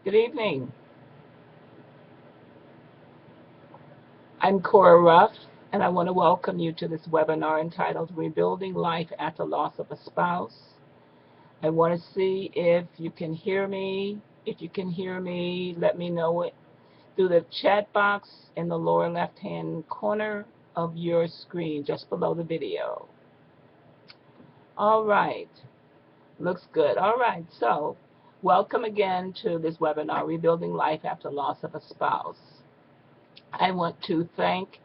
Good evening. I'm Cora Ruff, and I want to welcome you to this webinar entitled Rebuilding Life After Loss of a Spouse. I want to see if you can hear me. If you can hear me, let me know it through the chat box in the lower left-hand corner of your screen, just below the video. All right. Looks good. All right. So, welcome again to this webinar, Rebuilding Life After Loss of a Spouse. I want to thank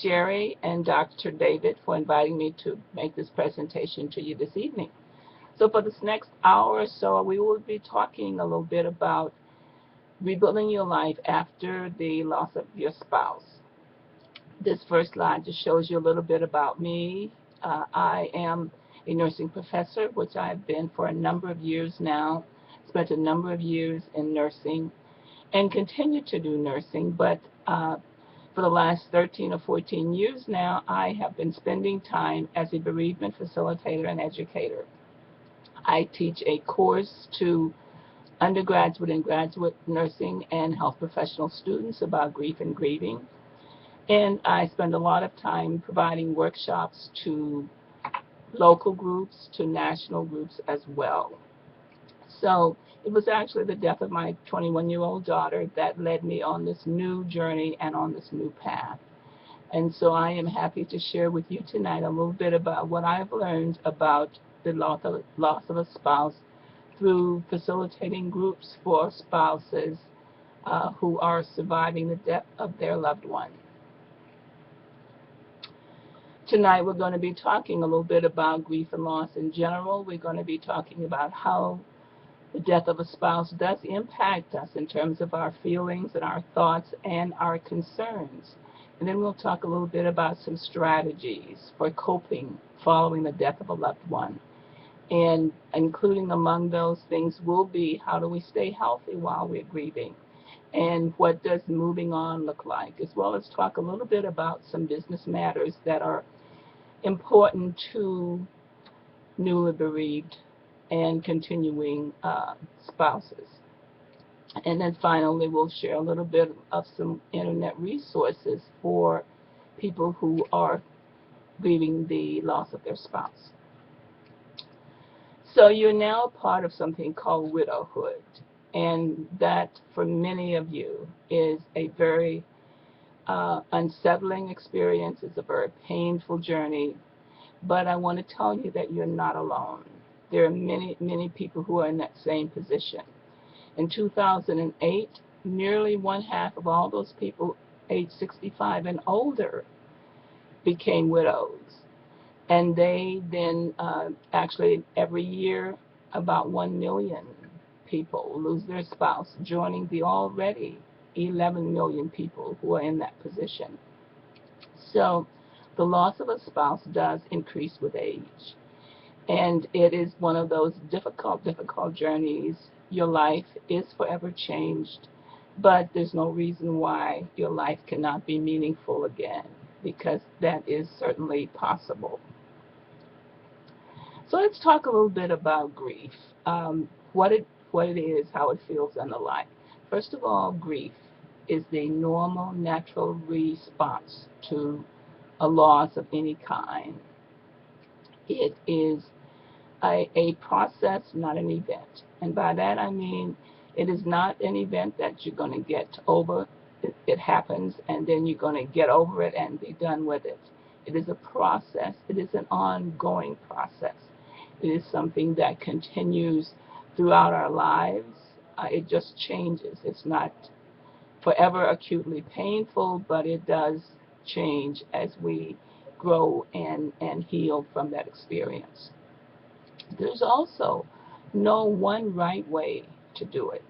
Sherry and Dr. David for inviting me to make this presentation to you this evening. So for this next hour or so, we will be talking a little bit about rebuilding your life after the loss of your spouse. This first slide just shows you a little bit about me. I am a nursing professor, which I've been for a number of years now, spent a number of years in nursing, and continue to do nursing, but for the last 13 or 14 years now, I have been spending time as a bereavement facilitator and educator. I teach a course to undergraduate and graduate nursing and health professional students about grief and grieving. And I spend a lot of time providing workshops to local groups, to national groups as well. So it was actually the death of my 21-year-old daughter that led me on this new journey and on this new path. And so I am happy to share with you tonight a little bit about what I've learned about the loss of a spouse through facilitating groups for spouses who are surviving the death of their loved one. Tonight we're going to be talking a little bit about grief and loss in general. We're going to be talking about how the death of a spouse does impact us in terms of our feelings and our thoughts and our concerns. And then we'll talk a little bit about some strategies for coping following the death of a loved one. And including among those things will be, how do we stay healthy while we're grieving? And what does moving on look like? As well as talk a little bit about some business matters that are important to newly bereaved and continuing spouses. And then finally, we'll share a little bit of some internet resources for people who are grieving the loss of their spouse. So you're now part of something called widowhood, and that for many of you is a very unsettling experience. It's a very painful journey, but I want to tell you that you're not alone. There are many, many people who are in that same position. In 2008, nearly one half of all those people aged 65 and older became widows. And they then actually every year about 1 million people lose their spouse, joining the already 11 million people who are in that position. So the loss of a spouse does increase with age. And it is one of those difficult journeys. Your life is forever changed, but there's no reason why your life cannot be meaningful again, because that is certainly possible. So let's talk a little bit about grief, what it is, how it feels, and the like. First of all, grief is the normal, natural response to a loss of any kind. It is a process, not an event. And by that I mean it is not an event that you're going to get over. It happens, and then you're going to get over it and be done with it. It is a process. It is an ongoing process. It is something that continues throughout our lives. It just changes. It's not forever acutely painful, but it does change as we grow and heal from that experience. There's also no one right way to do it.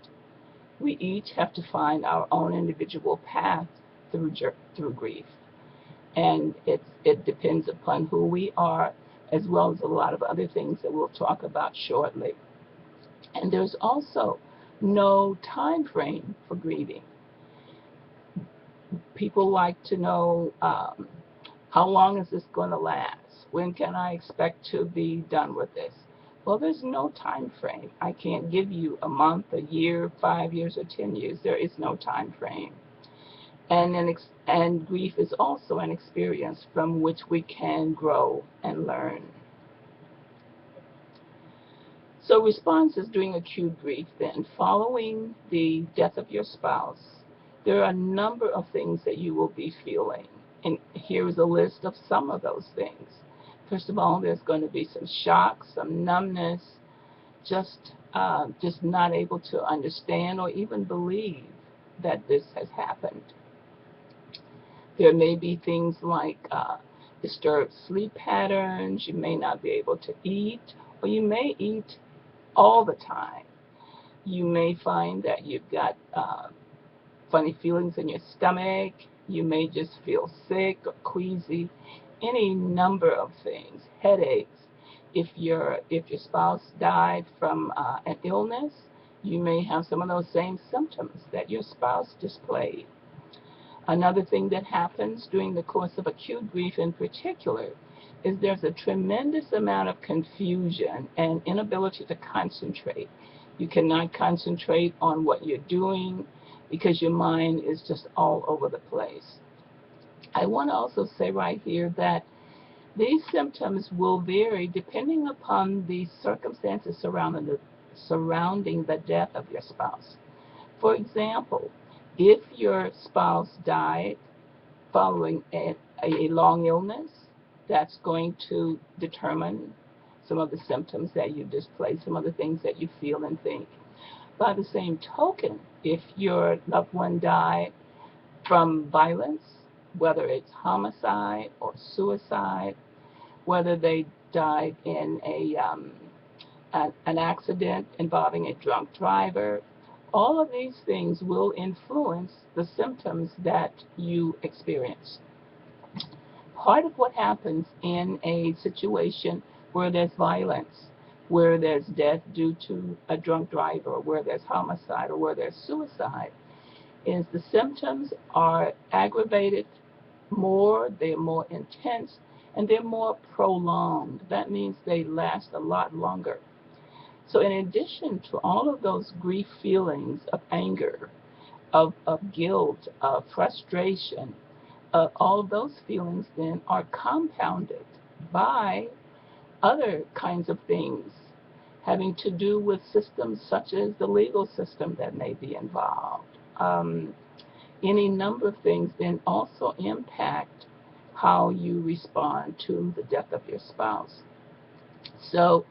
We each have to find our own individual path through grief. And it depends upon who we are, as well as a lot of other things that we'll talk about shortly. And there's also no time frame for grieving. People like to know, how long is this going to last? When can I expect to be done with this? Well, there's no time frame. I can't give you a month, a year, 5 years, or 10 years. There is no time frame. And grief is also an experience from which we can grow and learn. So responses during acute grief then, following the death of your spouse, there are a number of things that you will be feeling. And here's a list of some of those things. First of all, there's going to be some shock, some numbness, just not able to understand or even believe that this has happened. There may be things like disturbed sleep patterns. You may not be able to eat, or you may eat all the time. You may find that you've got funny feelings in your stomach. You may just feel sick or queasy. Any number of things. Headaches. If your spouse died from an illness, you may have some of those same symptoms that your spouse displayed. Another thing that happens during the course of acute grief in particular is there's a tremendous amount of confusion and inability to concentrate. You cannot concentrate on what you're doing because your mind is just all over the place. I want to also say right here that these symptoms will vary depending upon the circumstances surrounding the death of your spouse. For example, if your spouse died following a long illness, that's going to determine some of the symptoms that you display, some of the things that you feel and think. By the same token, if your loved one died from violence, whether it's homicide or suicide, whether they died in an accident involving a drunk driver, all of these things will influence the symptoms that you experience. Part of what happens in a situation where there's violence, where there's death due to a drunk driver, where there's homicide, or where there's suicide, is the symptoms are aggravated more, they're more intense, and they're more prolonged. That means they last a lot longer. So in addition to all of those grief feelings of anger, of guilt, of frustration, all of those feelings then are compounded by other kinds of things having to do with systems such as the legal system that may be involved. Any number of things then also impact how you respond to the death of your spouse. So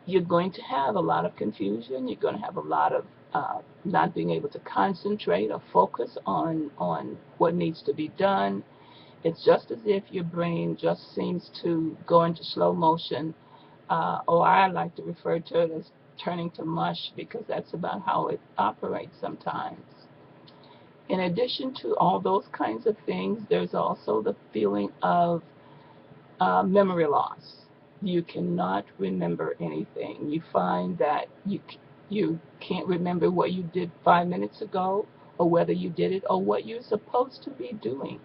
you're going to have a lot of confusion. You're going to have a lot of not being able to concentrate or focus on what needs to be done. It's just as if your brain just seems to go into slow motion, or I like to refer to it as turning to mush, because that's about how it operates sometimes. In addition to all those kinds of things, there's also the feeling of memory loss. You cannot remember anything. You find that you can't remember what you did 5 minutes ago, or whether you did it, or what you're supposed to be doing.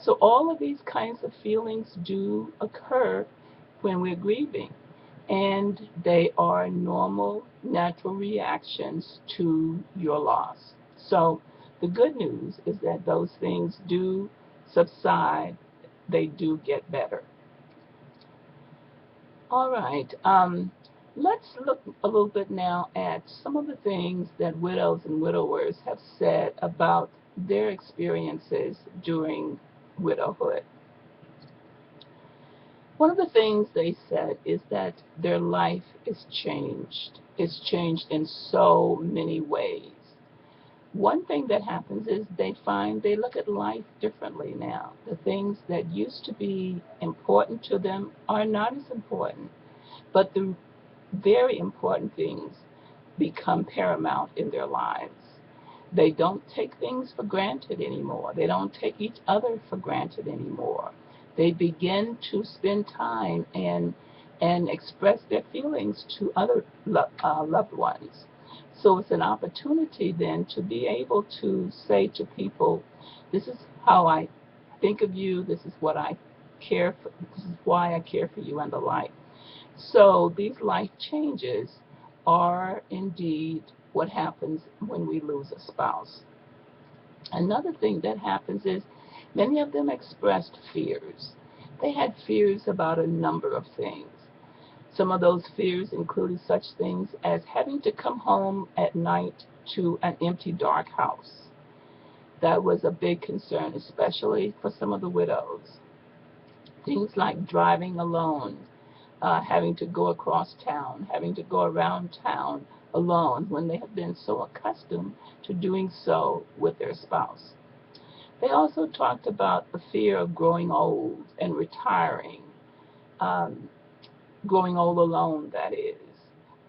So all of these kinds of feelings do occur when we're grieving, and they are normal, natural reactions to your loss. So the good news is that those things do subside. They do get better. All right. Let's look a little bit now at some of the things that widows and widowers have said about their experiences during widowhood. One of the things they said is that their life is changed. It's changed in so many ways. One thing that happens is they find they look at life differently now. The things that used to be important to them are not as important, but the very important things become paramount in their lives. They don't take things for granted anymore. They don't take each other for granted anymore. They begin to spend time and express their feelings to other loved ones. So it's an opportunity then to be able to say to people, this is how I think of you, this is what I care for, this is why I care for you, and the like. So these life changes are indeed what happens when we lose a spouse. Another thing that happens is many of them expressed fears. They had fears about a number of things. Some of those fears included such things as having to come home at night to an empty, dark house. That was a big concern, especially for some of the widows. Things like driving alone, having to go across town, having to go around town alone when they have been so accustomed to doing so with their spouse. They also talked about the fear of growing old and retiring, um, growing old alone, that is,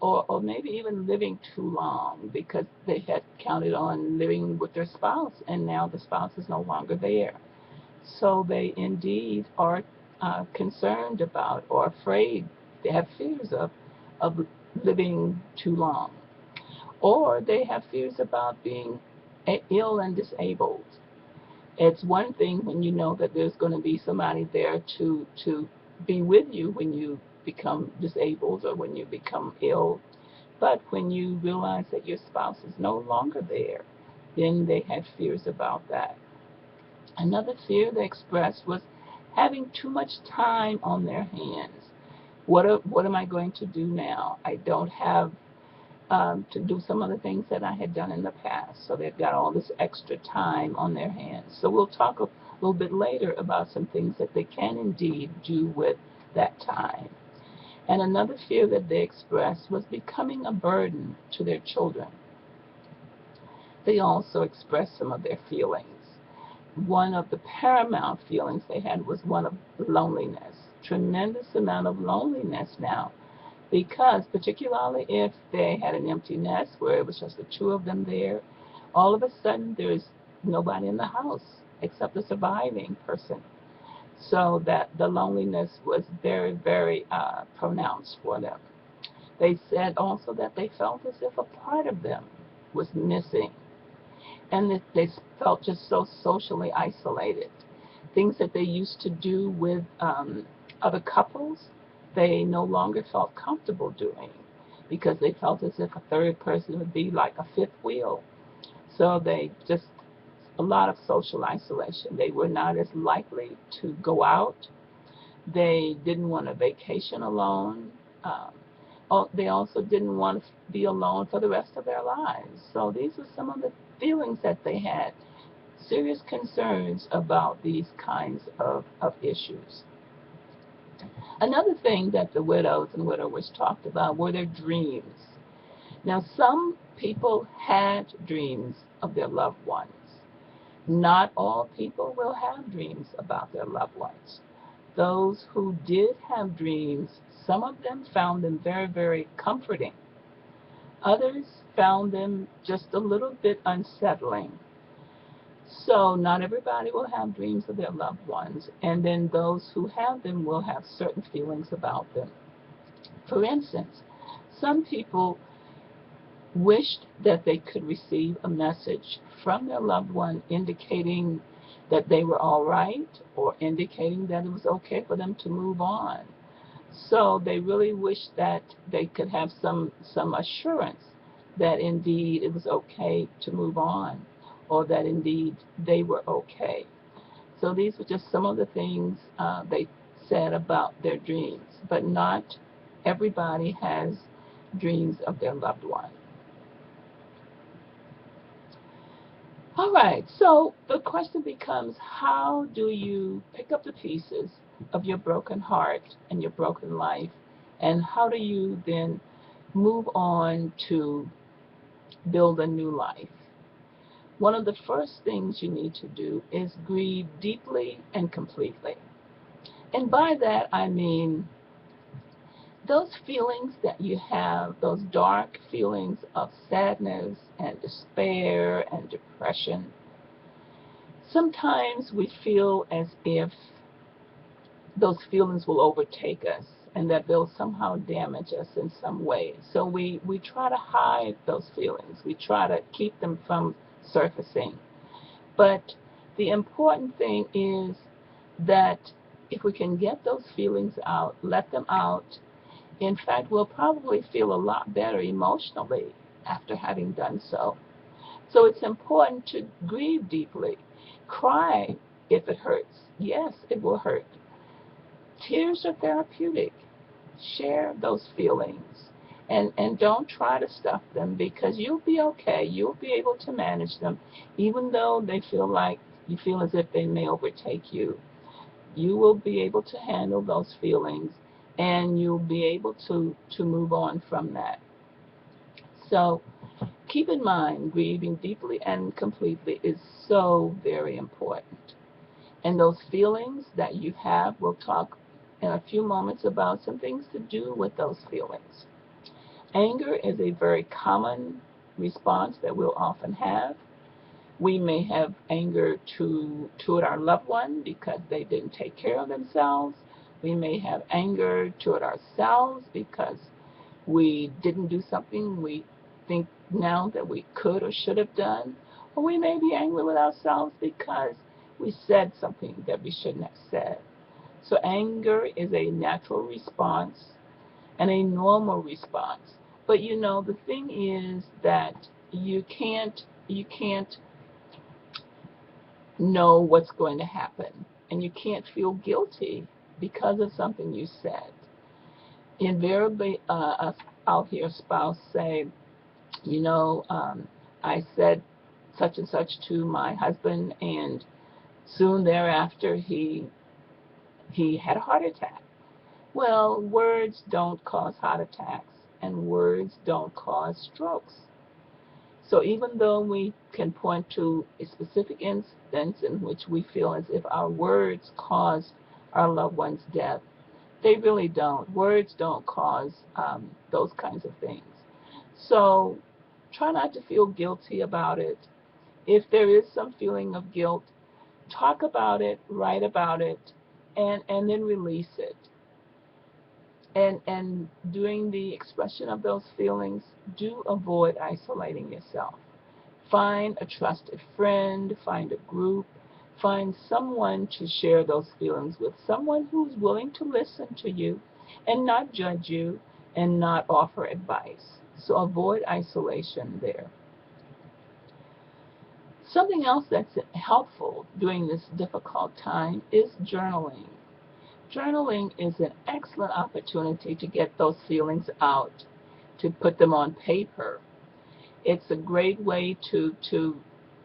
or maybe even living too long because they had counted on living with their spouse and now the spouse is no longer there. So they indeed are concerned about or afraid, they have fears of living too long. Or they have fears about being ill and disabled. It's one thing when you know that there's going to be somebody there to be with you when you become disabled or when you become ill, but when you realize that your spouse is no longer there, then they had fears about that. Another fear they expressed was having too much time on their hands. What am I going to do now? I don't have to do some of the things that I had done in the past. So they've got all this extra time on their hands. So we'll talk a little bit later about some things that they can indeed do with that time. And another fear that they expressed was becoming a burden to their children. They also expressed some of their feelings. One of the paramount feelings they had was one of loneliness. Tremendous amount of loneliness now, because particularly if they had an empty nest where it was just the two of them there, all of a sudden there's nobody in the house except the surviving person. So that the loneliness was very, very pronounced for them. They said also that they felt as if a part of them was missing and that they felt just so socially isolated. Things that they used to do with other couples, they no longer felt comfortable doing because they felt as if a third person would be like a fifth wheel. So they just, a lot of social isolation. They were not as likely to go out. They didn't want to vacation alone. Um, they also didn't want to be alone for the rest of their lives. So these were some of the feelings that they had, serious concerns about these kinds of issues. Another thing that the widows and widowers talked about were their dreams. Now, some people had dreams of their loved ones. Not all people will have dreams about their loved ones. Those who did have dreams, some of them found them very, very comforting. Others found them just a little bit unsettling. So not everybody will have dreams of their loved ones, and then those who have them will have certain feelings about them. For instance, some people wished that they could receive a message from their loved one indicating that they were all right or indicating that it was okay for them to move on. So they really wished that they could have some assurance that indeed it was okay to move on or that indeed they were okay. So these were just some of the things they said about their dreams, but not everybody has dreams of their loved one. All right, so the question becomes, how do you pick up the pieces of your broken heart and your broken life, and how do you then move on to build a new life? One of the first things you need to do is grieve deeply and completely. And by that I mean those feelings that you have, those dark feelings of sadness and despair and depression. Sometimes we feel as if those feelings will overtake us and that they'll somehow damage us in some way. So we try to hide those feelings. We try to keep them from surfacing. But the important thing is that if we can get those feelings out, let them out, In fact, we'll probably feel a lot better emotionally after having done so. So it's important to grieve deeply. Cry if it hurts. Yes, it will hurt. Tears are therapeutic. Share those feelings. And don't try to stuff them, because you'll be okay. You'll be able to manage them, even though they feel like you feel as if they may overtake you. You will be able to handle those feelings, and you'll be able to move on from that. So keep in mind, grieving deeply and completely is so very important. And those feelings that you have, we'll talk in a few moments about some things to do with those feelings. Anger is a very common response that we'll often have. We may have anger toward our loved one because they didn't take care of themselves. We may have anger toward ourselves because we didn't do something we think now that we could or should have done. Or we may be angry with ourselves because we said something that we shouldn't have said. So anger is a natural response and a normal response. But you know, the thing is that you can't know what's going to happen, and you can't feel guilty because of something you said. Invariably, I'll hear a spouse say, you know, I said such and such to my husband, and soon thereafter he had a heart attack. Well, words don't cause heart attacks, and words don't cause strokes. So even though we can point to a specific instance in which we feel as if our words caused our loved one's death, they really don't. Words don't cause those kinds of things. So try not to feel guilty about it. If there is some feeling of guilt, talk about it, write about it, and then release it. And during the expression of those feelings, do avoid isolating yourself. Find a trusted friend, find a group, find someone to share those feelings with, someone who's willing to listen to you and not judge you and not offer advice. So avoid isolation there. Something else that's helpful during this difficult time is journaling. Journaling is an excellent opportunity to get those feelings out, to put them on paper. It's a great way to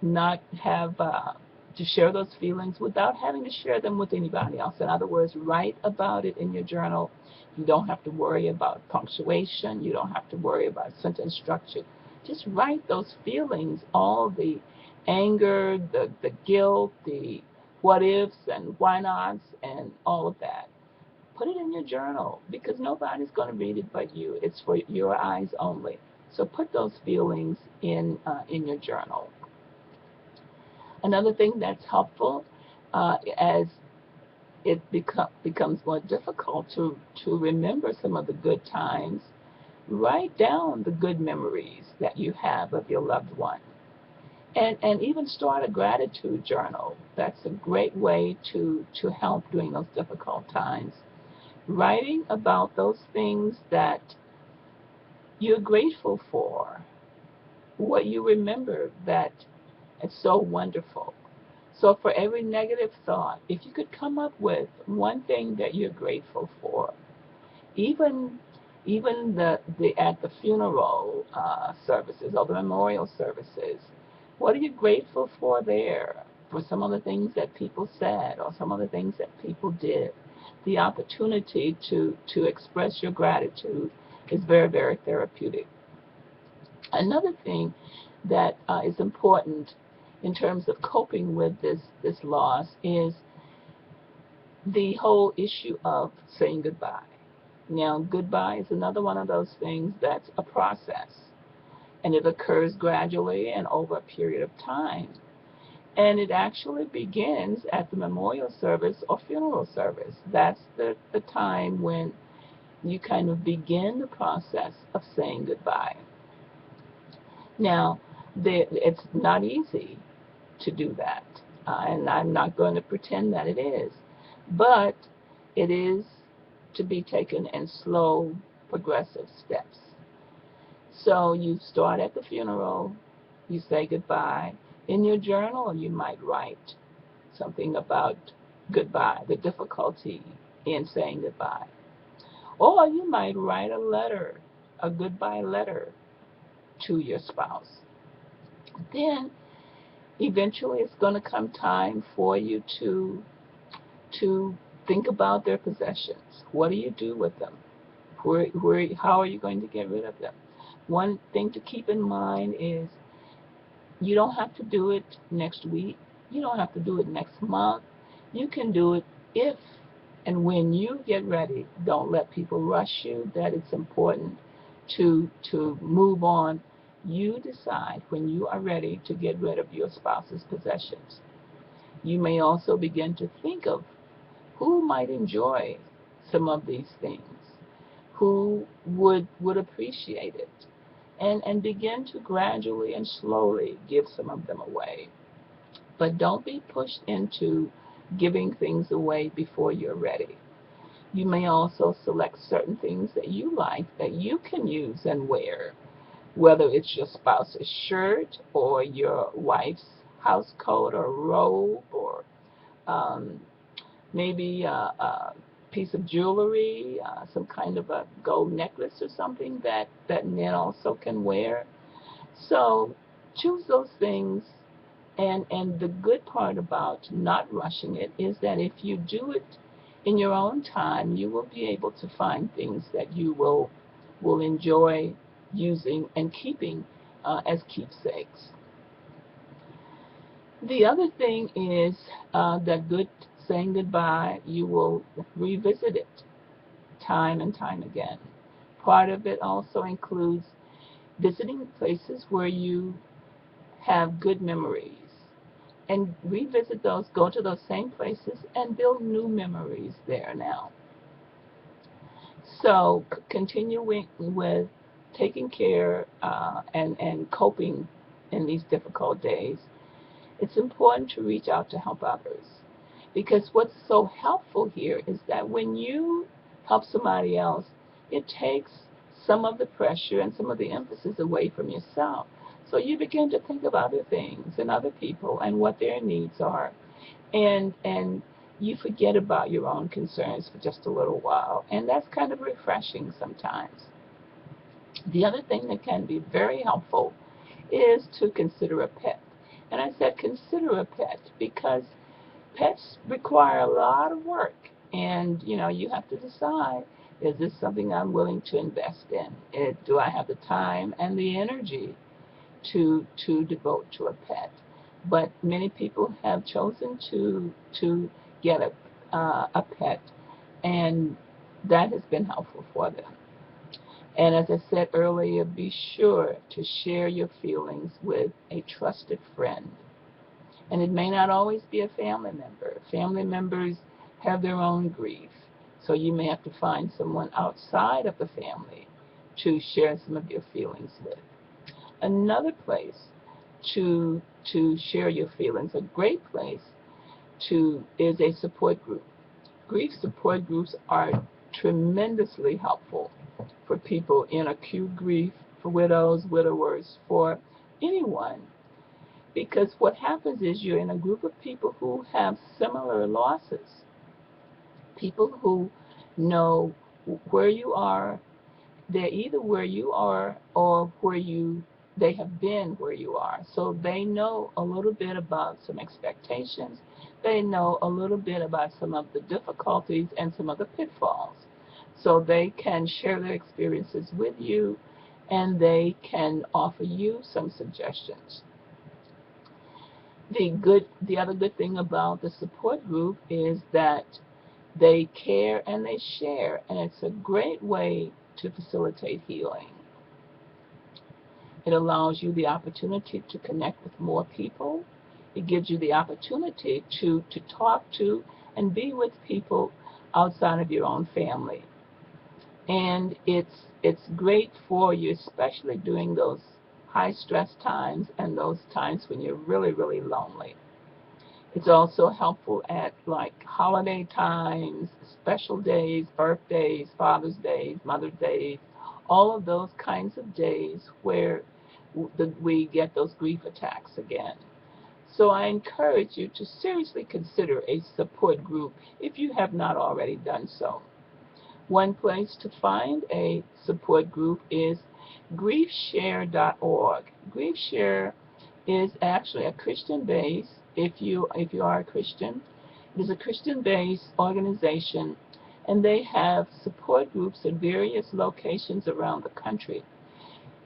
not have to share those feelings without having to share them with anybody else. In other words, write about it in your journal. You don't have to worry about punctuation. You don't have to worry about sentence structure. Just write those feelings, all the anger, the guilt, the what ifs and why nots, and all of that. Put it in your journal, because nobody's going to read it but you. It's for your eyes only. So put those feelings in your journal. Another thing that's helpful, as it becomes more difficult to remember some of the good times, write down the good memories that you have of your loved one. And even start a gratitude journal. That's a great way to help during those difficult times. Writing about those things that you're grateful for, what you remember that it's so wonderful. So for every negative thought, if you could come up with one thing that you're grateful for, even even at the funeral services or the memorial services, what are you grateful for there? For some of the things that people said or some of the things that people did. The opportunity to express your gratitude is very, very therapeutic. Another thing that is important in terms of coping with this loss is the whole issue of saying goodbye. Now, goodbye is another one of those things that's a process, and it occurs gradually and over a period of time. And it actually begins at the memorial service or funeral service. That's the time when you kind of begin the process of saying goodbye. Now, it's not easy to do that, and I'm not going to pretend that it is, but it is to be taken in slow progressive steps. So you start at the funeral, you say goodbye. In your journal, you might write something about goodbye, the difficulty in saying goodbye. Or you might write a letter, a goodbye letter to your spouse. Then eventually it's going to come time for you to think about their possessions. What do you do with them? How are you going to get rid of them? One thing to keep in mind is you don't have to do it next week. You don't have to do it next month. You can do it if and when you get ready. Don't let people rush you. That it's important to move on. You decide when you are ready to get rid of your spouse's possessions. You may also begin to think of who might enjoy some of these things, who would appreciate it, and begin to gradually and slowly give some of them away. But don't be pushed into giving things away before you're ready. You may also select certain things that you like that you can use and wear, whether it's your spouse's shirt or your wife's house coat or robe or um, maybe a piece of jewelry, some kind of a gold necklace or something that men also can wear. So choose those things. And the good part about not rushing it is that if you do it in your own time, you will be able to find things that you will enjoy using and keeping as keepsakes. The other thing is that good saying goodbye, you will revisit it time and time again. Part of it also includes visiting places where you have good memories and revisit those, go to those same places and build new memories there now. So continuing with taking care and coping in these difficult days, it's important to reach out to help others. Because what's so helpful here is that when you help somebody else, it takes some of the pressure and some of the emphasis away from yourself. So you begin to think of other things and other people and what their needs are. And you forget about your own concerns for just a little while. And that's kind of refreshing sometimes. The other thing that can be very helpful is to consider a pet. And I said consider a pet because pets require a lot of work. And, you have to decide, is this something I'm willing to invest in? Do I have the time and the energy to devote to a pet? But many people have chosen to get a pet, and that has been helpful for them. And as I said earlier, be sure to share your feelings with a trusted friend. And it may not always be a family member. Family members have their own grief. So you may have to find someone outside of the family to share some of your feelings with. Another place to share your feelings, a great place is a support group. Grief support groups are tremendously helpful for people in acute grief, for widows, widowers, for anyone. Because what happens is you're in a group of people who have similar losses, people who know where you are. They're either where you are or they have been where you are. So they know a little bit about some expectations. They know a little bit about some of the difficulties and some of the pitfalls. So they can share their experiences with you and they can offer you some suggestions. The other good thing about the support group is that they care and they share, and it's a great way to facilitate healing. It allows you the opportunity to connect with more people. It gives you the opportunity to talk to and be with people outside of your own family. And it's great for you, especially during those high stress times and those times when you're really, really lonely. It's also helpful at like holiday times, special days, birthdays, Father's Days, Mother's Days, all of those kinds of days where we get those grief attacks again. So I encourage you to seriously consider a support group if you have not already done so. One place to find a support group is griefshare.org. Griefshare is actually a Christian base. If you are a Christian, it is a Christian-based organization, and they have support groups at various locations around the country.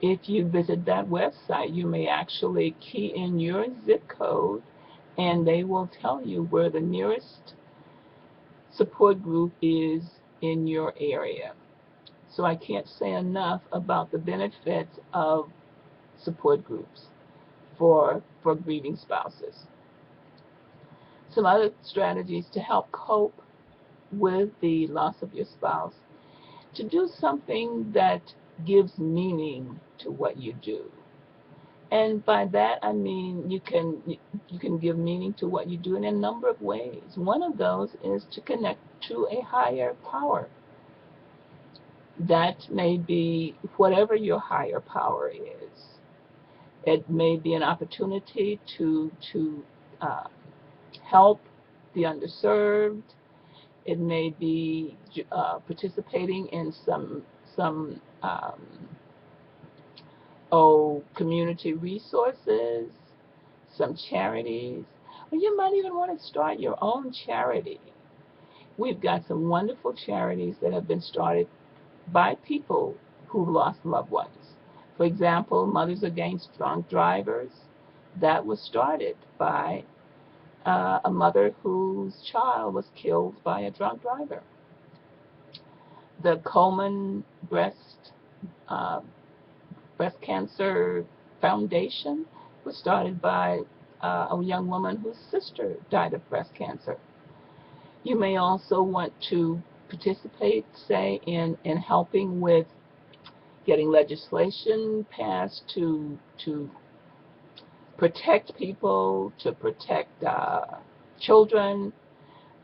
If you visit that website, you may actually key in your zip code, and they will tell you where the nearest support group is in your area. So I can't say enough about the benefits of support groups for grieving spouses. Some other strategies to help cope with the loss of your spouse: to do something that gives meaning to what you do. And by that I mean you can give meaning to what you do in a number of ways. One of those is to connect to a higher power. That may be whatever your higher power is. It may be an opportunity to help the underserved. It may be participating in some community resources, some charities, or you might even want to start your own charity. We've got some wonderful charities that have been started by people who've lost loved ones. For example, Mothers Against Drunk Drivers. That was started by a mother whose child was killed by a drunk driver. The Komen uh, Breast Cancer Foundation was started by a young woman whose sister died of breast cancer. You may also want to participate, say, in helping with getting legislation passed to protect people, to protect children,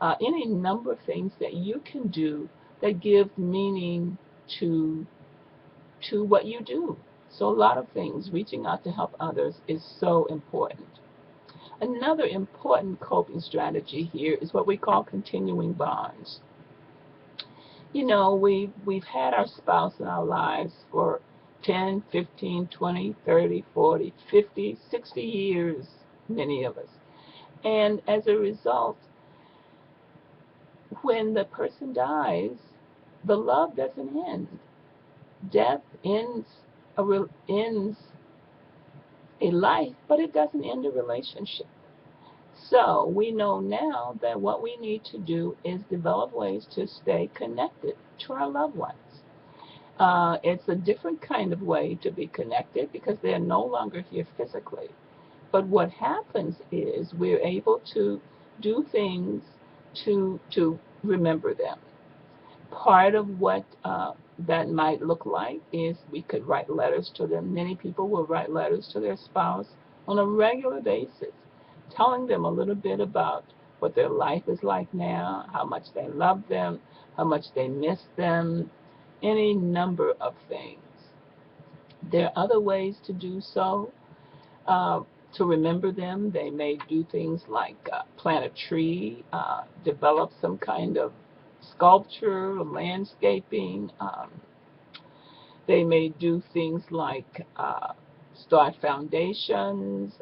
any number of things that you can do that give meaning to what you do. So a lot of things, reaching out to help others is so important. Another important coping strategy here is what we call continuing bonds. You know, we've had our spouse in our lives for 10, 15, 20, 30, 40, 50, 60 years, many of us. And as a result, when the person dies, the love doesn't end. Death ends a life, but it doesn't end a relationship. So we know now that what we need to do is develop ways to stay connected to our loved ones. It's a different kind of way to be connected because they're no longer here physically. But what happens is we're able to do things to remember them. Part of what that might look like is we could write letters to them. Many people will write letters to their spouse on a regular basis, telling them a little bit about what their life is like now, how much they love them, how much they miss them, any number of things. There are other ways to do so. To remember them, they may do things like plant a tree, develop some kind of sculpture, landscaping. They may do things like start foundations,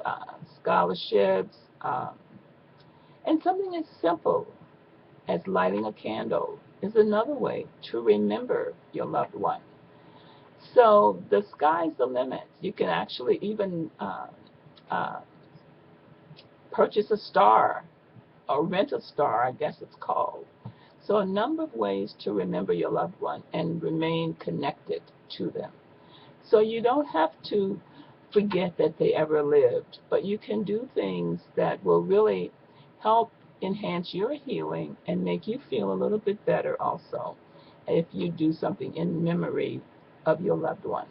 scholarships, and something as simple as lighting a candle is another way to remember your loved one. So the sky's the limit. You can actually even purchase a star or rent a star, I guess it's called. So a number of ways to remember your loved one and remain connected to them. So you don't have to forget that they ever lived, but you can do things that will really help enhance your healing and make you feel a little bit better also if you do something in memory of your loved one.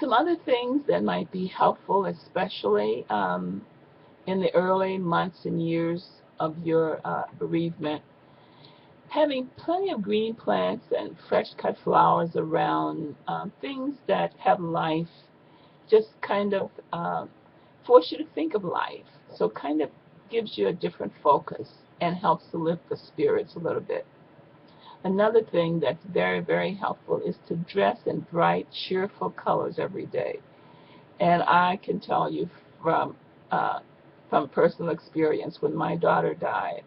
Some other things that might be helpful, especially in the early months and years of your bereavement, having plenty of green plants and fresh cut flowers around, things that have life, just kind of force you to think of life. So kind of gives you a different focus and helps to lift the spirits a little bit. Another thing that's very, very helpful is to dress in bright, cheerful colors every day. And I can tell you uh, from personal experience, when my daughter died,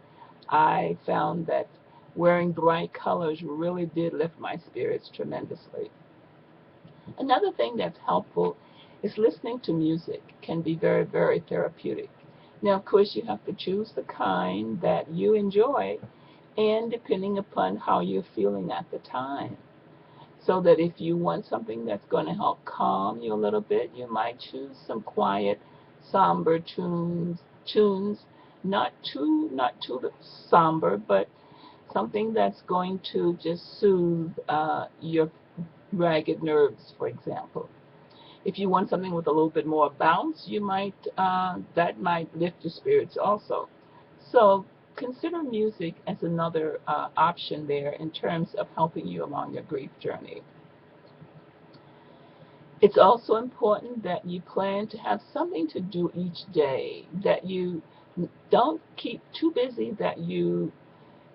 I found that wearing bright colors really did lift my spirits tremendously. Another thing that's helpful is listening to music. It can be very, very therapeutic. Now, of course, you have to choose the kind that you enjoy, and depending upon how you're feeling at the time. So that if you want something that's going to help calm you a little bit, you might choose some quiet, somber tunes, not too somber, but something that's going to just soothe your ragged nerves, for example. If you want something with a little bit more bounce, that might lift your spirits also. So consider music as another option there in terms of helping you along your grief journey. It's also important that you plan to have something to do each day, that you don't keep too busy that you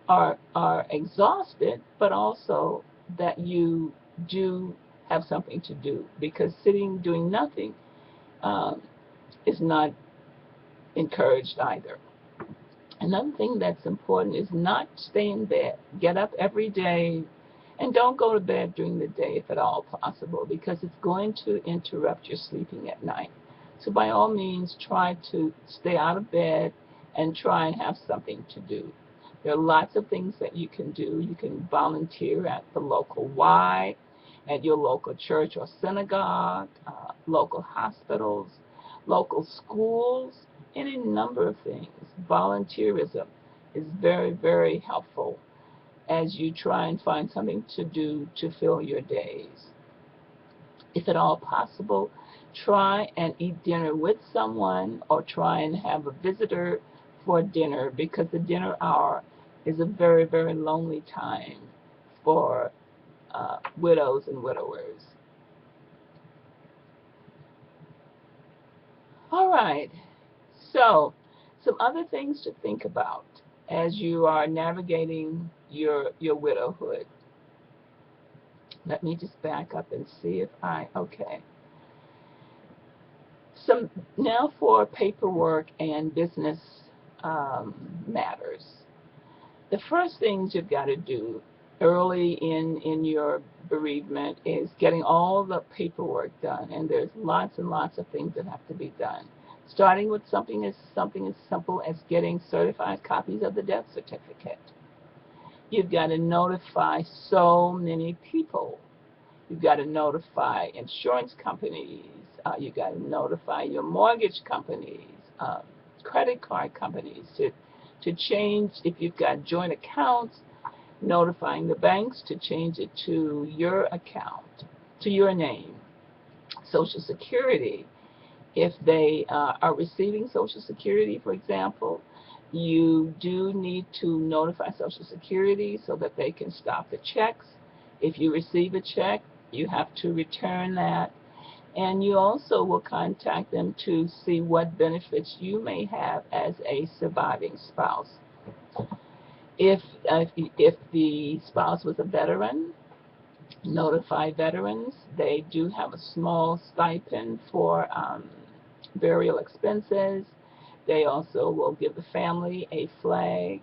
are exhausted, but also that you do have something to do, because sitting doing nothing um, is not encouraged either. Another thing that's important is not stay in bed. Get up every day and don't go to bed during the day if at all possible, because it's going to interrupt your sleeping at night. So by all means, try to stay out of bed and try and have something to do. There are lots of things that you can do. You can volunteer at the local Y, at your local church or synagogue, local hospitals, local schools, any number of things. Volunteerism is very, very helpful as you try and find something to do to fill your days. If at all possible, try and eat dinner with someone or try and have a visitor for dinner, because the dinner hour is a very, very lonely time for widows and widowers. All right, so some other things to think about as you are navigating your widowhood. Let me just back up and see if okay. Some now for paperwork and business matters. The first things you've got to do early in your bereavement is getting all the paperwork done, and there's lots and lots of things that have to be done. Starting with something as simple as getting certified copies of the death certificate. You've got to notify so many people. You've got to notify insurance companies. You've got to notify your mortgage companies, credit card companies to change, if you've got joint accounts, notifying the banks to change it to your account, to your name. Social Security, if they are receiving Social Security, for example, you do need to notify Social Security so that they can stop the checks. If you receive a check, you have to return that. And you also will contact them to see what benefits you may have as a surviving spouse. If the spouse was a veteran, notify veterans. They do have a small stipend for burial expenses. They also will give the family a flag,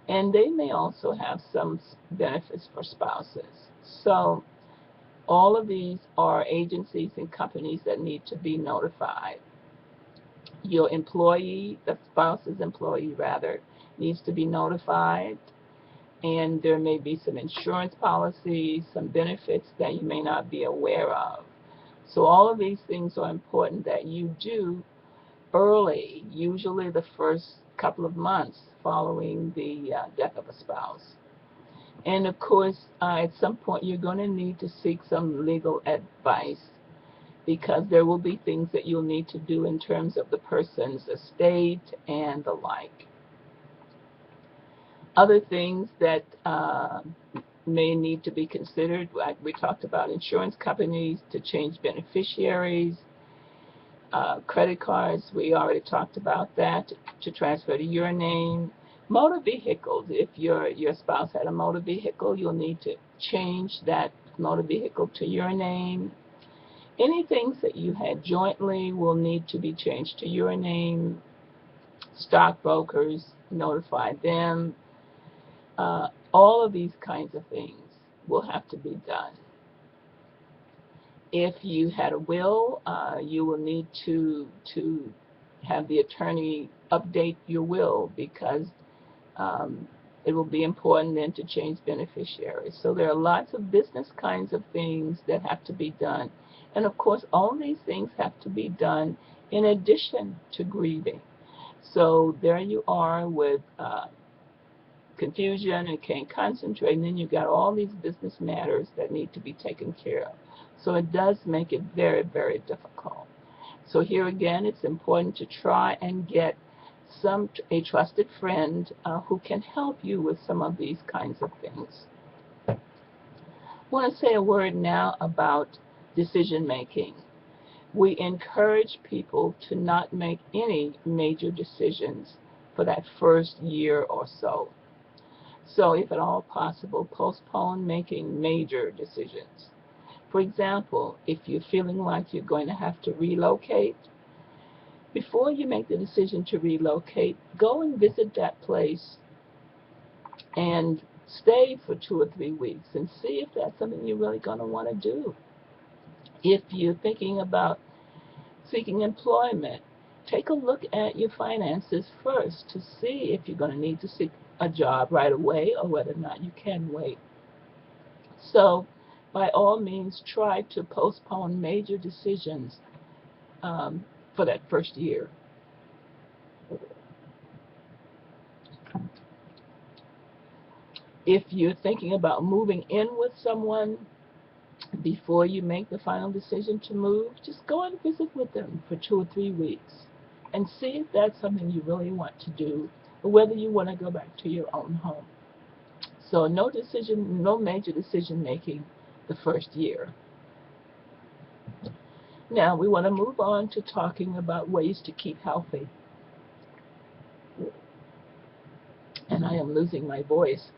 and they may also have some benefits for spouses. So all of these are agencies and companies that need to be notified. Your employee, the spouse's employee rather, needs to be notified, and there may be some insurance policies, some benefits that you may not be aware of. So all of these things are important that you do early, usually the first couple of months following the death of a spouse. And of course, at some point, you're going to need to seek some legal advice. because there will be things that you'll need to do in terms of the person's estate and the like. Other things that may need to be considered, like we talked about insurance companies to change beneficiaries, credit cards, we already talked about that, to transfer to your name. Motor vehicles, if your spouse had a motor vehicle, you'll need to change that motor vehicle to your name. Any things that you had jointly will need to be changed to your name. Stockbrokers, notify them. All of these kinds of things will have to be done. If you had a will, you will need to have the attorney update your will, because it will be important then to change beneficiaries. So there are lots of business kinds of things that have to be done. And of course, all these things have to be done in addition to grieving. So there you are with confusion and can't concentrate, and then you've got all these business matters that need to be taken care of. So it does make it very, very difficult. So here again, it's important to try and get a trusted friend who can help you with some of these kinds of things. I want to say a word now about decision making. We encourage people to not make any major decisions for that first year or so. So if at all possible, postpone making major decisions. For example, if you're feeling like you're going to have to relocate, before you make the decision to relocate, go and visit that place and stay for 2 or 3 weeks and see if that's something you're really going to want to do. If you're thinking about seeking employment, take a look at your finances first to see if you're going to need to seek a job right away or whether or not you can wait. So by all means, try to postpone major decisions for that first year. If you're thinking about moving in with someone, before you make the final decision to move, just go and visit with them for 2 or 3 weeks and see if that's something you really want to do, or whether you want to go back to your own home. So no major decision making the first year. Now we want to move on to talking about ways to keep healthy. And I am losing my voice.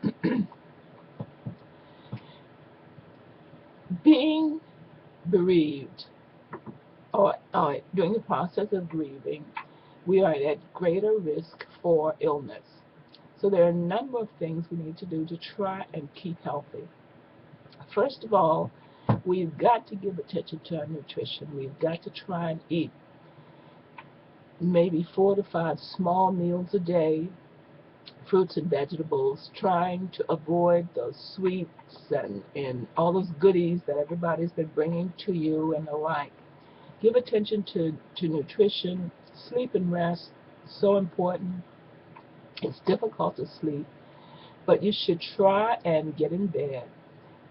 Being bereaved, or during the process of grieving, we are at greater risk for illness. So there are a number of things we need to do to try and keep healthy. First of all, we've got to give attention to our nutrition. We've got to try and eat maybe 4 to 5 small meals a day, fruits and vegetables, trying to avoid those sweets and all those goodies that everybody's been bringing to you and the like. Give attention to nutrition. Sleep and rest, so important. It's difficult to sleep, but you should try and get in bed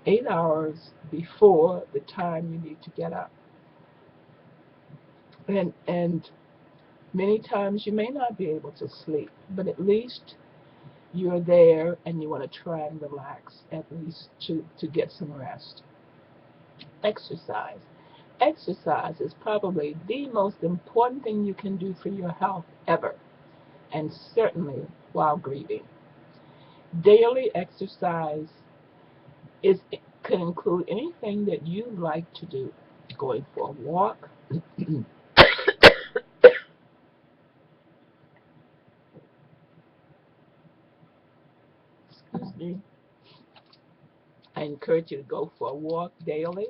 8 hours before the time you need to get up. And many times you may not be able to sleep, but at least you're there and you want to try and relax, at least to get some rest. Exercise. Exercise is probably the most important thing you can do for your health ever, and certainly while grieving. Daily exercise could include anything that you like to do. Going for a walk, excuse me. I encourage you to go for a walk daily.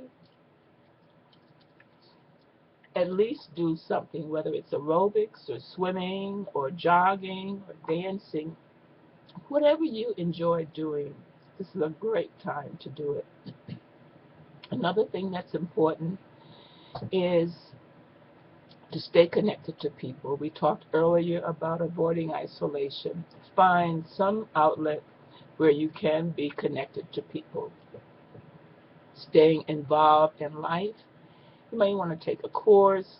At least do something, whether it's aerobics or swimming or jogging or dancing. Whatever you enjoy doing, this is a great time to do it. Another thing that's important is to stay connected to people. We talked earlier about avoiding isolation. Find some outlet where you can be connected to people. Staying involved in life You may want to take a course,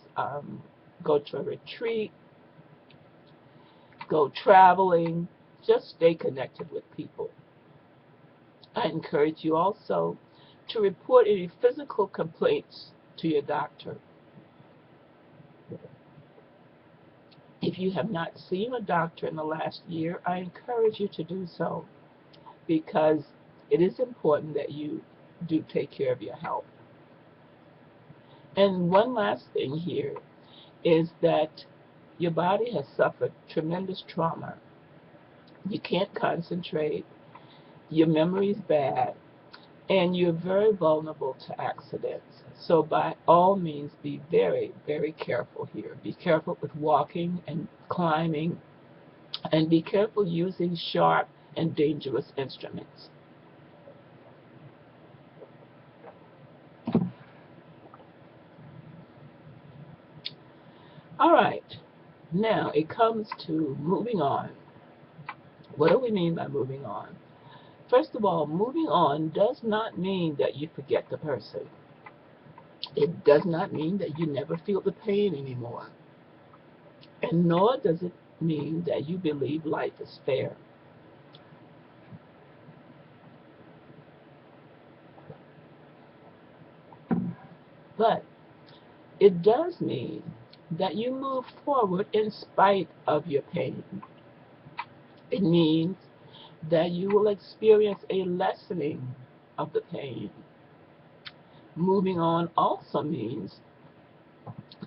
go to a retreat, go traveling, just stay connected with people. I encourage you also to report any physical complaints to your doctor. If you have not seen a doctor in the last year, I encourage you to do so because it is important that you do take care of your health. And one last thing here is that your body has suffered tremendous trauma. You can't concentrate, your memory is bad, and you're very vulnerable to accidents. So by all means, be very, very careful here. Be careful with walking and climbing, and be careful using sharp and dangerous instruments. All right, now it comes to moving on. What do we mean by moving on? First of all, moving on does not mean that you forget the person. It does not mean that you never feel the pain anymore. And nor does it mean that you believe life is fair. But it does mean that you move forward in spite of your pain. It means that you will experience a lessening of the pain. Moving on also means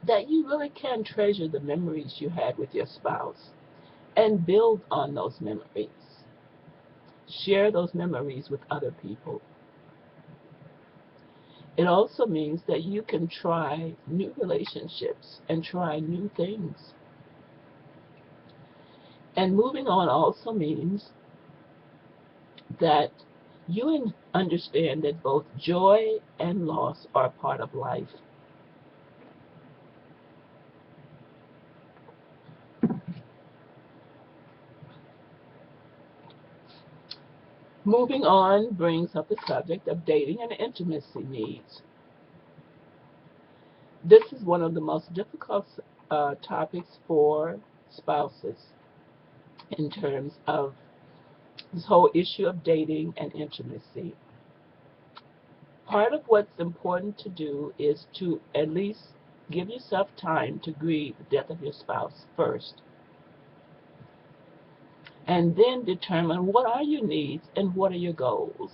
that you really can treasure the memories you had with your spouse and build on those memories. Share those memories with other people. It also means that you can try new relationships and try new things. And moving on also means that you understand that both joy and loss are part of life. Moving on brings up the subject of dating and intimacy needs. This is one of the most difficult topics for spouses in terms of this whole issue of dating and intimacy. Part of what's important to do is to at least give yourself time to grieve the death of your spouse first, and then determine what are your needs and what are your goals.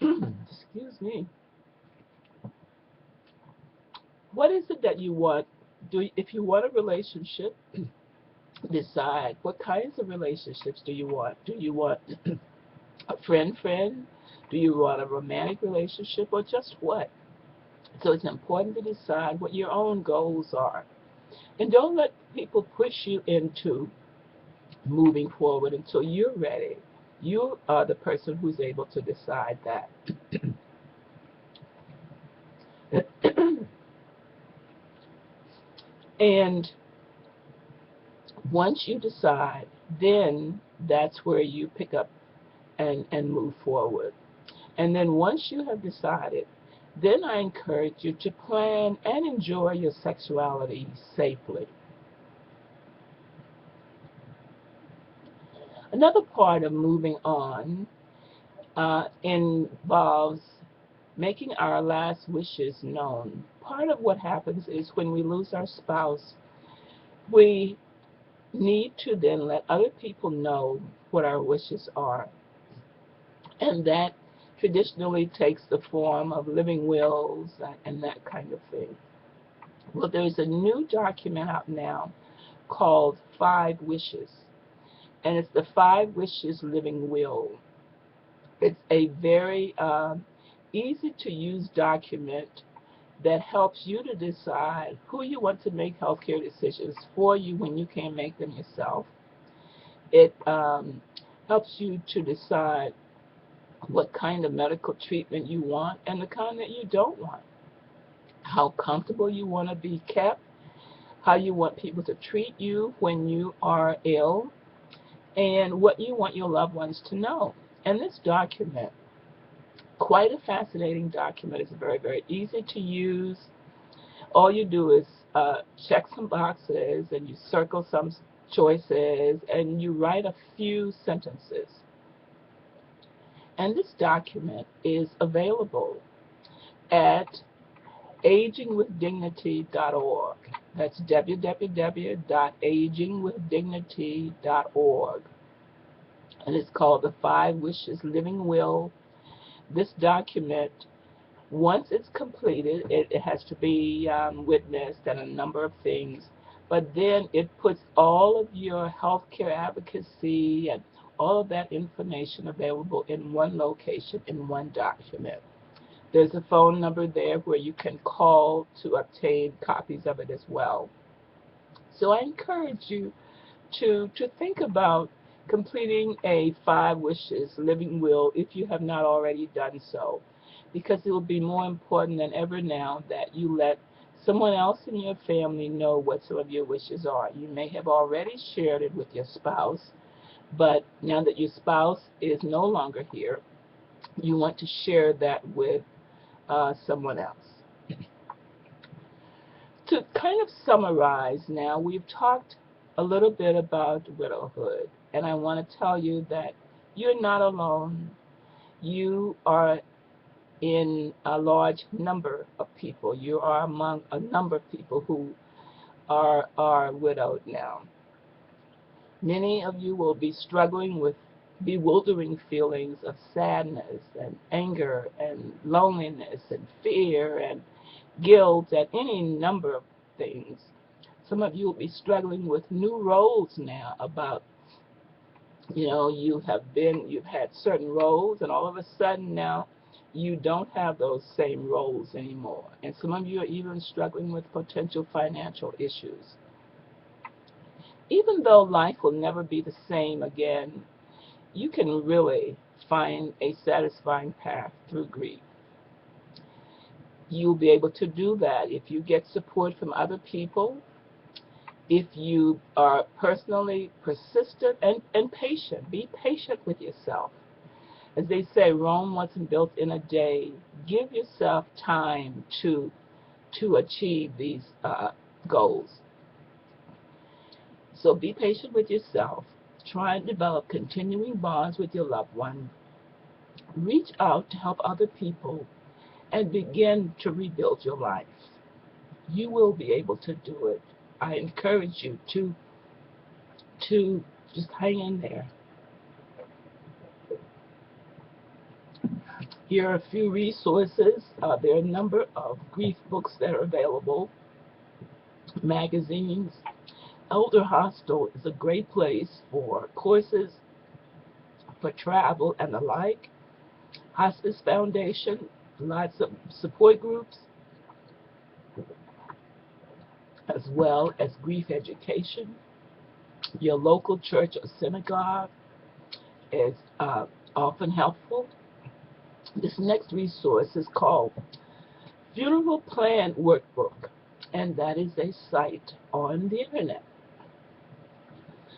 Excuse me. What is it that you want? If you want a relationship, decide what kinds of relationships do you want. Do you want a friend? Do you want a romantic relationship, or just what? So it's important to decide what your own goals are. And don't let people push you into moving forward until you're ready. You are the person who's able to decide that. And once you decide, then that's where you pick up and move forward. And then once you have decided, then I encourage you to plan and enjoy your sexuality safely. Another part of moving on involves making our last wishes known. Part of what happens is when we lose our spouse, we need to then let other people know what our wishes are. And that traditionally takes the form of living wills and that kind of thing. Well, there's a new document out now called 5 Wishes, and it's the 5 Wishes Living Will. It's a very easy to use document that helps you to decide who you want to make healthcare decisions for you when you can't make them yourself. It helps you to decide what kind of medical treatment you want and the kind that you don't want, how comfortable you want to be kept, how you want people to treat you when you are ill, and what you want your loved ones to know. And this document, quite a fascinating document, is very, very easy to use. All you do is check some boxes and you circle some choices and you write a few sentences. And this document is available at agingwithdignity.org. That's www.agingwithdignity.org. And it's called the 5 Wishes Living Will. This document, once it's completed, it has to be witnessed and a number of things, but then it puts all of your healthcare advocacy and all of that information available in one location, in one document. There's a phone number there where you can call to obtain copies of it as well. So I encourage you to think about completing a 5 Wishes Living Will if you have not already done so, because it will be more important than ever now that you let someone else in your family know what some of your wishes are. You may have already shared it with your spouse, but now that your spouse is no longer here, you want to share that with someone else. To kind of summarize now, we've talked a little bit about widowhood, and I want to tell you that you're not alone. You are in a large number of people. You are among a number of people who are widowed now. Many of you will be struggling with bewildering feelings of sadness and anger and loneliness and fear and guilt and any number of things. Some of you will be struggling with new roles now about, you've had certain roles, and all of a sudden now you don't have those same roles anymore. And some of you are even struggling with potential financial issues. Even though life will never be the same again, you can really find a satisfying path through grief. You'll be able to do that if you get support from other people, if you are personally persistent and patient. Be patient with yourself. As they say, Rome wasn't built in a day. Give yourself time to achieve these goals. So be patient with yourself. Try and develop continuing bonds with your loved one. Reach out to help other people and begin to rebuild your life. You will be able to do it. I encourage you to just hang in there. Here are a few resources. There are a number of grief books that are available, magazines. Elder Hostel is a great place for courses, for travel, and the like. Hospice Foundation, lots of support groups, as well as grief education. Your local church or synagogue is often helpful. This next resource is called Funeral Plan Workbook, and that is a site on the internet.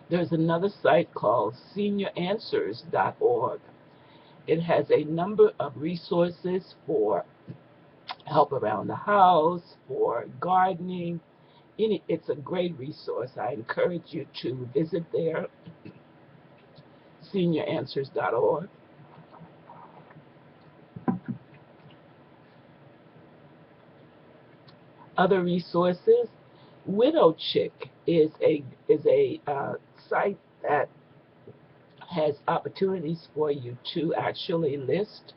There's another site called SeniorAnswers.org. It has a number of resources for help around the house, for gardening. It's a great resource. I encourage you to visit there, SeniorAnswers.org. Other resources, Widow Chick is a site that has opportunities for you to actually list,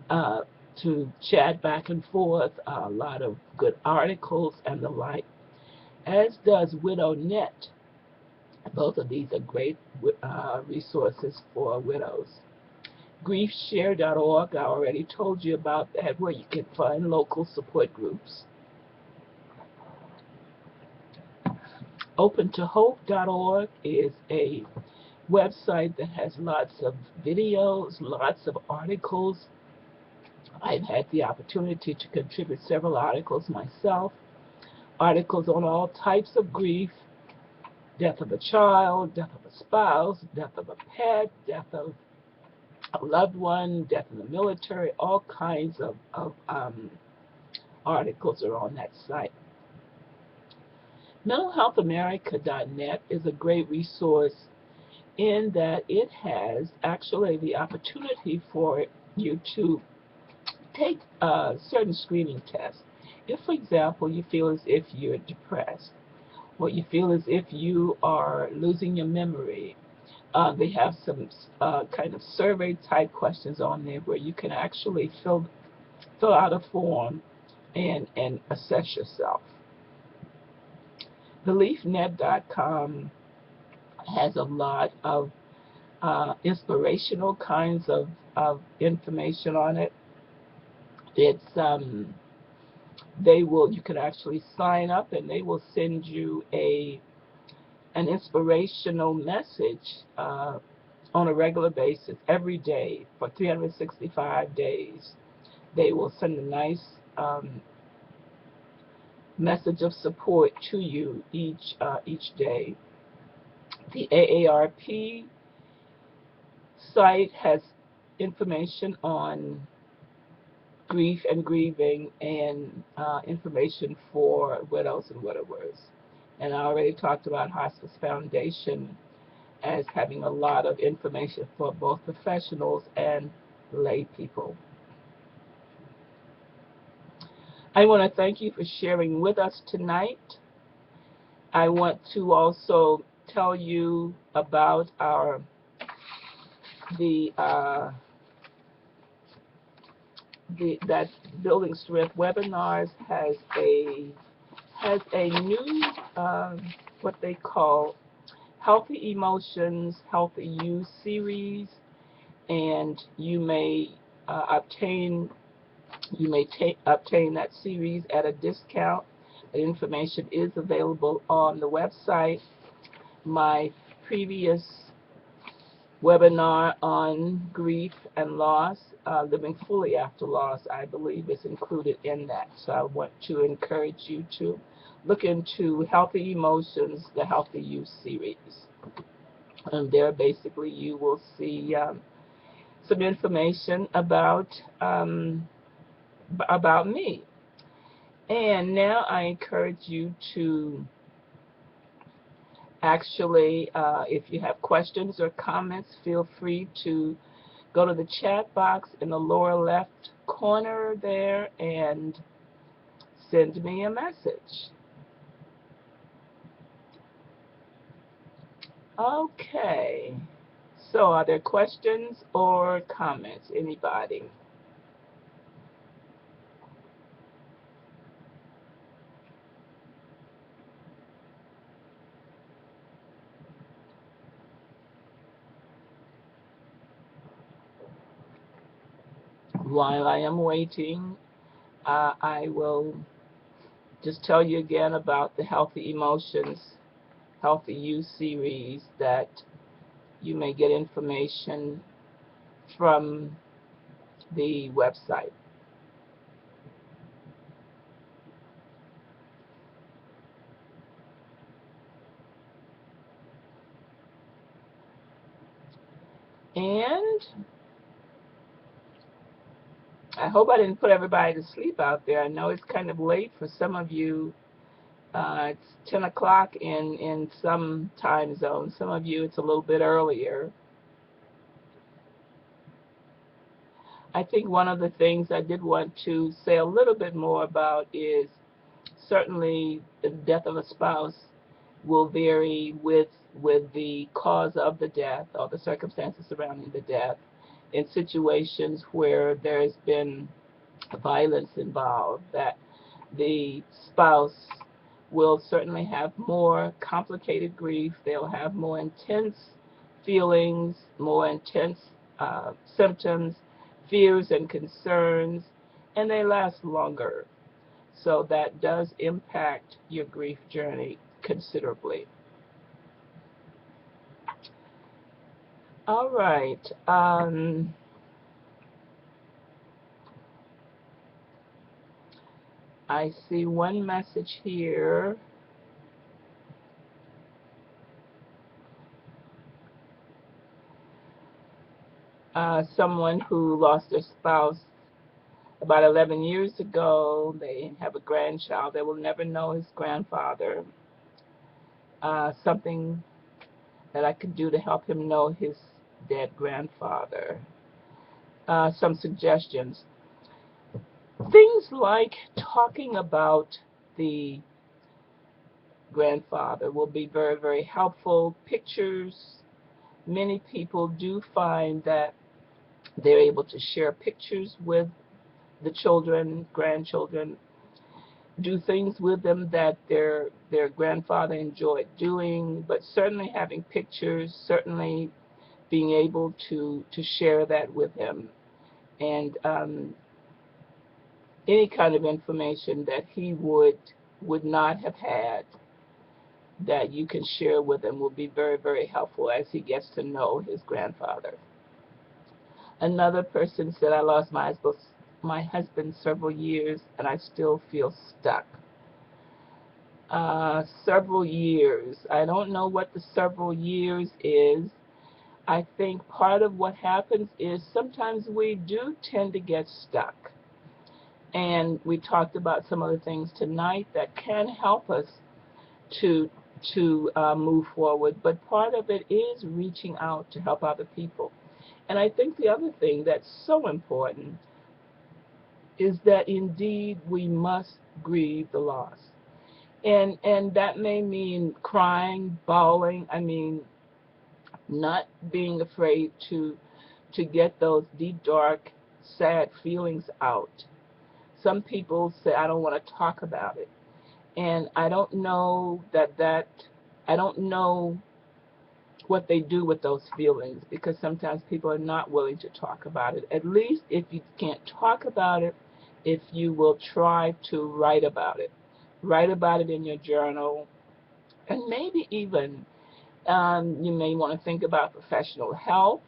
to chat back and forth, a lot of good articles and the like, as does WidowNet. Both of these are great resources for widows. GriefShare.org, I already told you about that, where you can find local support groups. OpenToHope.org is a website that has lots of videos, lots of articles. I've had the opportunity to contribute several articles myself, articles on all types of grief, death of a child, death of a spouse, death of a pet, death of a loved one, death in the military. All kinds of articles are on that site. MentalHealthAmerica.net is a great resource in that it has actually the opportunity for you to take certain screening tests. If, for example, you feel as if you're depressed, or you feel as if you are losing your memory, they have some kind of survey type questions on there where you can actually fill out a form and assess yourself. BeliefNet.com has a lot of inspirational kinds of information on it. It's you can actually sign up and they will send you an inspirational message on a regular basis every day for 365 days. They will send a nice message of support to you each day. The AARP site has information on grief and grieving and information for widows and widowers. And I already talked about Hospice Foundation as having a lot of information for both professionals and lay people. I want to thank you for sharing with us tonight. I want to also tell you about that Building Strength Webinars has a new what they call Healthy Emotions, Healthy You series, and you may obtain that series at a discount. The information is available on the website. My previous webinar on grief and loss, living fully after loss, I believe is included in that. So I want to encourage you to look into Healthy Emotions, the Healthy You series. And there basically you will see some information about me. And now I encourage you to actually, if you have questions or comments, feel free to go to the chat box in the lower left corner there and send me a message. Okay. So are there questions or comments? Anybody? While I am waiting, I will just tell you again about the Healthy Emotions, Healthy You series that you may get information from the website. And I hope I didn't put everybody to sleep out there. I know it's kind of late for some of you. It's 10 o'clock in some time zones. Some of you, it's a little bit earlier. I think one of the things I did want to say a little bit more about is certainly the death of a spouse will vary with the cause of the death or the circumstances surrounding the death. In situations where there's been violence involved, that the spouse will certainly have more complicated grief. They'll have more intense feelings, more intense symptoms, fears and concerns, and they last longer. So that does impact your grief journey considerably. All right. I see one message here. someone who lost their spouse about 11 years ago. They have a grandchild. They will never know his grandfather. Something that I could do to help him know his dead grandfather. Some suggestions. Things like talking about the grandfather will be very, very helpful. Pictures. Many people do find that they're able to share pictures with the children, grandchildren, do things with them that their grandfather enjoyed doing, but certainly having pictures, certainly being able to share that with him, and any kind of information that he would not have had that you can share with him will be very, very helpful as he gets to know his grandfather. Another person said, I lost my husband several years and I still feel stuck. Several years. I don't know what the several years is. I think part of what happens is sometimes we do tend to get stuck. And we talked about some of the things tonight that can help us to move forward. But part of it is reaching out to help other people. And I think the other thing that's so important is that indeed we must grieve the loss. And that may mean crying, bawling, I mean, not being afraid to get those deep, dark, sad feelings out. Some people say, I don't want to talk about it. And I don't know I don't know what they do with those feelings, because sometimes people are not willing to talk about it. At least if you can't talk about it, if you will try to write about it. Write about it in your journal, and maybe even you may want to think about professional help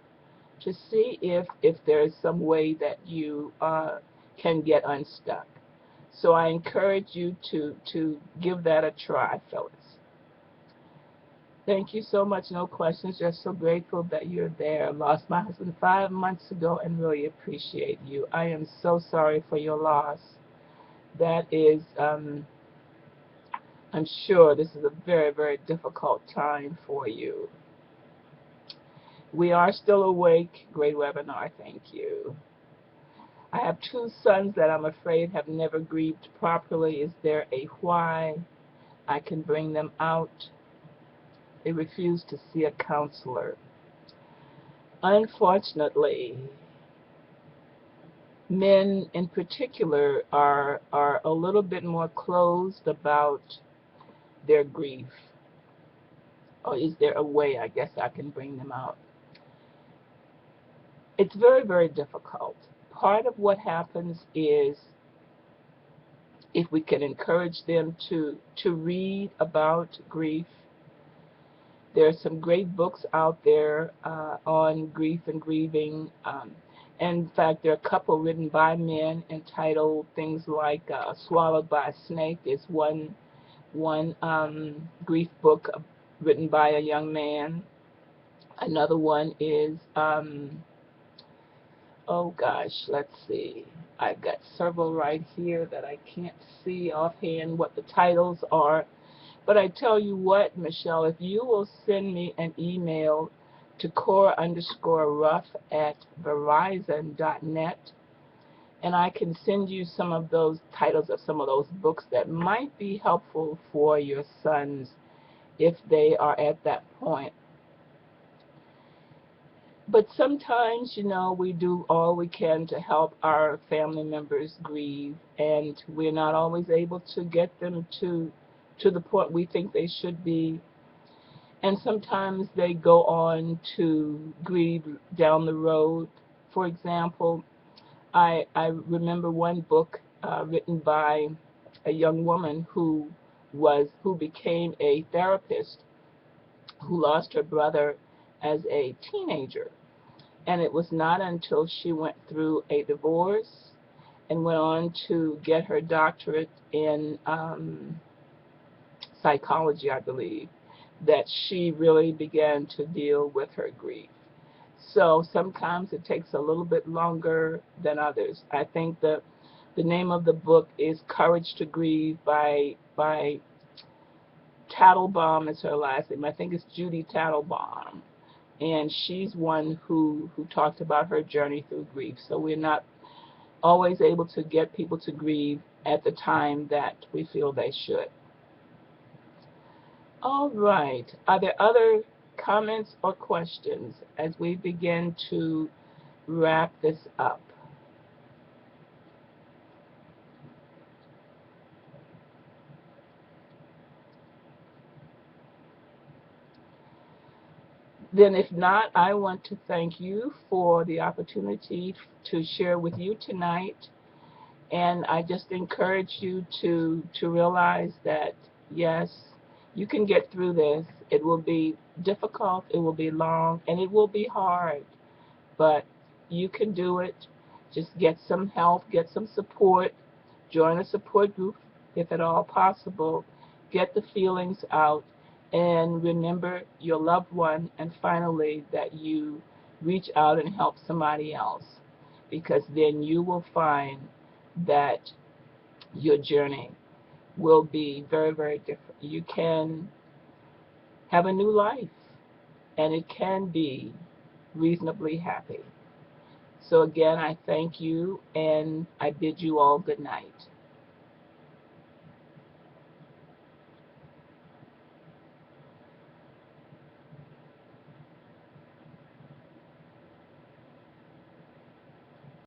to see if there is some way that you can get unstuck. So I encourage you to give that a try, fellas. Thank you so much. No questions. Just so grateful that you're there. Lost my husband 5 months ago and really appreciate you. I am so sorry for your loss. That is, I'm sure this is a very, very difficult time for you. We are still awake. Great webinar. Thank you. I have 2 sons that I'm afraid have never grieved properly. Is there a why I can bring them out? They refuse to see a counselor. Unfortunately, men in particular are a little bit more closed about their grief. Or is there a way, I guess, I can bring them out? It's very, very difficult. Part of what happens is if we can encourage them to read about grief. There are some great books out there on grief and grieving. In fact, there are a couple written by men entitled things like Swallowed by a Snake is one grief book written by a young man. Another one is, oh gosh, let's see. I've got several right here that I can't see offhand what the titles are. But I tell you what, Michelle, if you will send me an email to cora_ruff@verizon.net, and I can send you some of those titles of some of those books that might be helpful for your sons if they are at that point. But sometimes, you know, we do all we can to help our family members grieve, and we're not always able to get them to the point we think they should be. And sometimes they go on to grieve down the road. For example, I remember one book written by a young woman who became a therapist, who lost her brother as a teenager. And it was not until she went through a divorce and went on to get her doctorate in psychology, I believe, that she really began to deal with her grief. So sometimes it takes a little bit longer than others. I think the name of the book is Courage to Grieve by Tattlebaum is her last name. I think it's Judy Tattlebaum. And she's one who talked about her journey through grief. So we're not always able to get people to grieve at the time that we feel they should. All right. Are there other comments or questions as we begin to wrap this up? Then if not, I want to thank you for the opportunity to share with you tonight. And I just encourage you to realize that, yes, you can get through this. It will be difficult, it will be long, and it will be hard. But you can do it. Just get some help, get some support, join a support group if at all possible, get the feelings out, and remember your loved one, and finally that you reach out and help somebody else, because then you will find that your journey will be very, very different. You can have a new life, and it can be reasonably happy. So again, I thank you, and I bid you all good night.